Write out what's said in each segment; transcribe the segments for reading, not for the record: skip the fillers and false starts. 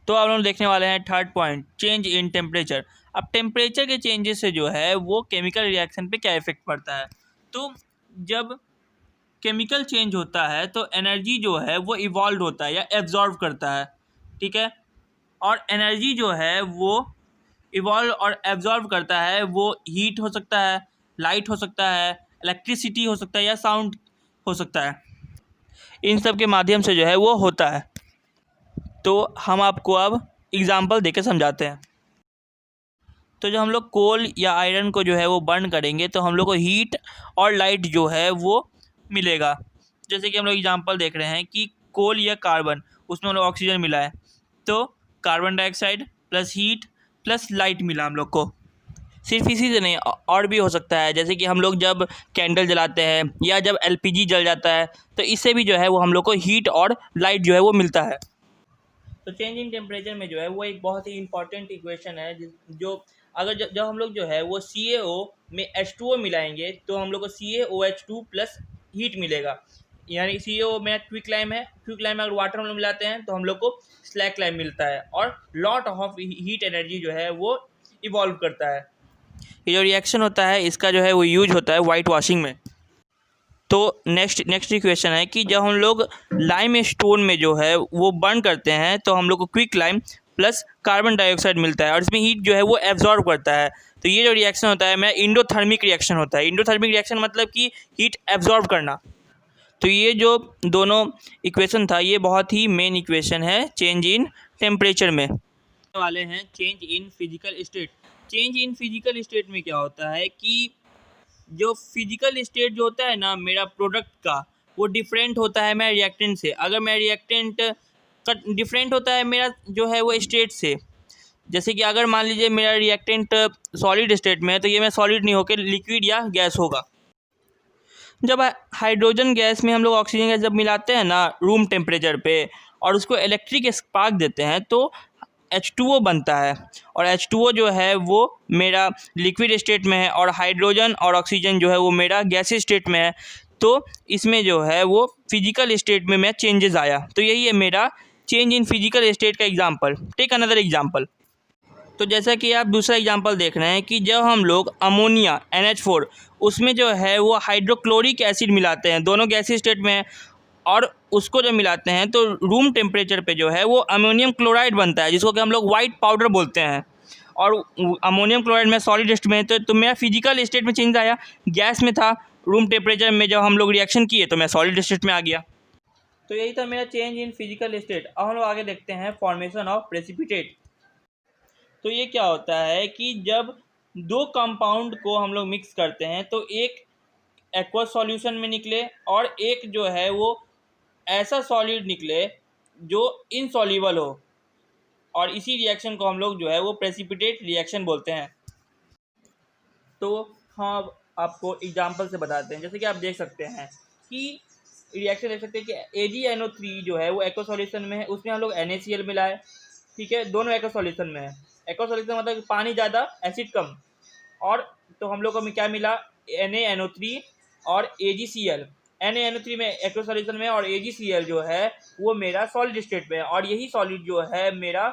तो अब हम लोग देखने वाले हैं third point, change in temperature. अब टेम्परेचर के चेंजेस से जो है वो केमिकल रिएक्शन पे क्या इफेक्ट पड़ता है। तो जब केमिकल चेंज होता है तो एनर्जी जो है वो इवॉल्व होता है या एब्जॉर्व करता है, ठीक है। और एनर्जी जो है वो इवॉल्व और एब्जॉर्व करता है, वो हीट हो सकता है, लाइट हो सकता है, इलेक्ट्रिसिटी हो सकता है या साउंड हो सकता है। इन सब के माध्यम से जो है वो होता है। तो हम आपको अब एग्जांपल देके समझाते हैं। तो जब हम लोग कोल या आयरन को जो है वो बर्न करेंगे तो हम लोग को हीट और लाइट जो है वो मिलेगा। जैसे कि हम लोग एग्जांपल देख रहे हैं कि कोल या कार्बन, उसमें हम लोग ऑक्सीजन मिला है, तो carbon dioxide plus heat plus light मिला हम लोग को। सिर्फ इसी से नहीं, और भी हो सकता है, जैसे कि हम लोग जब कैंडल जलाते हैं या जब एलपीजी जल जाता है तो इससे भी जो है वो हम लोग को हीट और लाइट जो है वो मिलता है। तो चेंज इन टेम्परेचर में जो है वो एक बहुत ही इंपॉर्टेंट इक्वेशन है जो अगर जब हम लोग जो है वो CaO में H2O मिलाएंगे तो हम लोग को CaOH2 प्लस हीट मिलेगा। यानी CaO में क्विक लाइम है, क्विक लाइम में अगर वाटर हम लोग मिलाते हैं तो हम लोग को स्लैक लाइम मिलता है और लॉट ऑफ हीट एनर्जी जो है वो इवॉल्व करता है। ये जो रिएक्शन होता है इसका जो है वो यूज होता है वाइट वॉशिंग में। तो नेक्स्ट इक्वेशन है कि जब हम लोग लाइम स्टोन में जो है वो बर्न करते हैं तो हम लोग को quick lime plus carbon dioxide मिलता है और इसमें हीट जो है वो एब्जॉर्ब करता है। तो ये जो रिएक्शन होता है मैं इंडोथर्मिक रिएक्शन होता है। इंडोथर्मिक रिएक्शन मतलब कि हीट एब्जॉर्ब करना। तो ये जो दोनों इक्वेशन था ये बहुत ही मेन इक्वेशन है चेंज इन टेम्परेचर में। वाले हैं change in physical state. Change in physical state में क्या होता है कि जो फिजिकल स्टेट जो होता है ना मेरा प्रोडक्ट का, वो डिफरेंट होता है मेरा रिएक्टेंट से। अगर मेरा रिएक्टेंट का डिफरेंट होता है मेरा जो है वो स्टेट से, जैसे कि अगर मान लीजिए मेरा रिएक्टेंट सॉलिड स्टेट में है तो ये मैं सॉलिड नहीं होकर लिक्विड या गैस होगा। जब हाइड्रोजन गैस में हम लोग ऑक्सीजन गैस जब मिलाते हैं ना रूम टेम्परेचर पे और उसको इलेक्ट्रिक स्पार्क देते हैं तो H2O बनता है। और H2O जो है वो मेरा लिक्विड स्टेट में है और हाइड्रोजन और ऑक्सीजन जो है वो मेरा गैसीय स्टेट में है। तो इसमें जो है वो फिजिकल स्टेट में मैं चेंजेस आया। तो यही है मेरा चेंज इन फिजिकल स्टेट का एग्जांपल। Take another example. तो जैसा कि आप दूसरा एग्जांपल देख रहे हैं कि जब हम लोग अमोनिया NH4 उसमें जो है वो हाइड्रोक्लोरिक एसिड मिलाते हैं, दोनों गैसीय स्टेट में है, और उसको जब मिलाते हैं तो रूम टेम्परेचर पे जो है वो अमोनियम क्लोराइड बनता है जिसको कि हम लोग वाइट पाउडर बोलते हैं। और अमोनियम क्लोराइड में सॉलिड स्टेट में तो मेरा फिजिकल स्टेट में चेंज आया, गैस में था, रूम टेम्परेचर में जब हम लोग रिएक्शन किए तो मैं सॉलिड स्टेट में आ गया। तो यही था मेरा चेंज इन फिजिकल स्टेट। अब हम लोग आगे देखते हैं फॉर्मेशन ऑफ प्रेसिपिटेट। तो ये क्या होता है कि जब दो कंपाउंड को हम लोग मिक्स करते हैं तो एक एक्वस सॉल्यूशन में निकले और एक जो है वो ऐसा सॉलिड निकले जो इनसॉल्युबल हो, और इसी रिएक्शन को हम लोग जो है वो प्रेसिपिटेट रिएक्शन बोलते हैं। तो हम आपको एग्जांपल से बताते हैं। जैसे कि आप देख सकते हैं कि रिएक्शन देख सकते हैं कि AgNO3 जो है वो एक्वस सॉल्यूशन में है, उसमें हम लोग NaCl मिलाए, ठीक है, दोनों एक्वस सॉल्यूशन में है। एक्वस सॉल्यूशन मतलब पानी ज़्यादा एसिड कम, और तो हम लोग को क्या मिला NaNO3 और AgCl। NaNO3 में एक्वस सॉल्यूशन में और AgCl जो है वो मेरा सॉलिड स्टेट में है, और यही सॉलिड जो है मेरा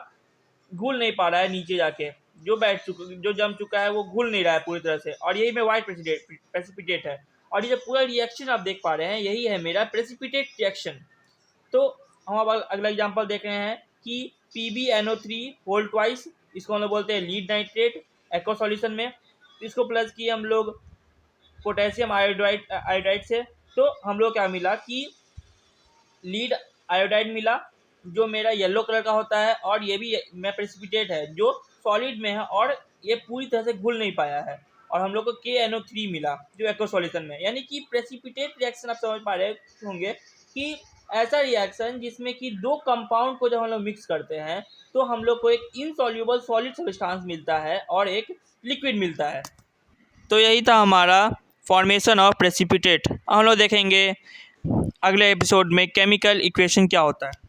घुल नहीं पा रहा है, नीचे जाके जो जम चुका है वो घुल नहीं रहा है पूरी तरह से, और यही में वाइट प्रेसिपिटेट है। और ये जो पूरा रिएक्शन आप देख पा रहे हैं यही है मेरा प्रेसिपिटेट रिएक्शन। तो हम अब अगला एग्जांपल देख रहे हैं कि PbNO3 होल ट्वाइस, इसको हम लोग बोलते हैं लीड नाइट्रेट एक्वस सॉल्यूशन में। इसको प्लस किए हम लोग पोटेशियम आयोडाइड से, तो हम लोग क्या मिला कि लीड आयोडाइड मिला जो मेरा येलो कलर का होता है, और ये भी मैं प्रेसिपिटेट है जो सॉलिड में है और ये पूरी तरह से घुल नहीं पाया है। और हम लोग को KNO3 मिला जो एक्वस सॉल्यूशन में। यानी कि प्रेसिपिटेट रिएक्शन आप समझ पा रहे होंगे कि ऐसा रिएक्शन जिसमें कि दो कंपाउंड को जब हम लोग मिक्स करते हैं तो हम लोग को एक इनसॉल्युबल सॉलिड सब्सटेंस मिलता है और एक लिक्विड मिलता है। तो यही था हमारा फॉर्मेशन ऑफ प्रेसिपिटेट। हम लोग देखेंगे अगले एपिसोड में केमिकल इक्वेशन क्या होता है।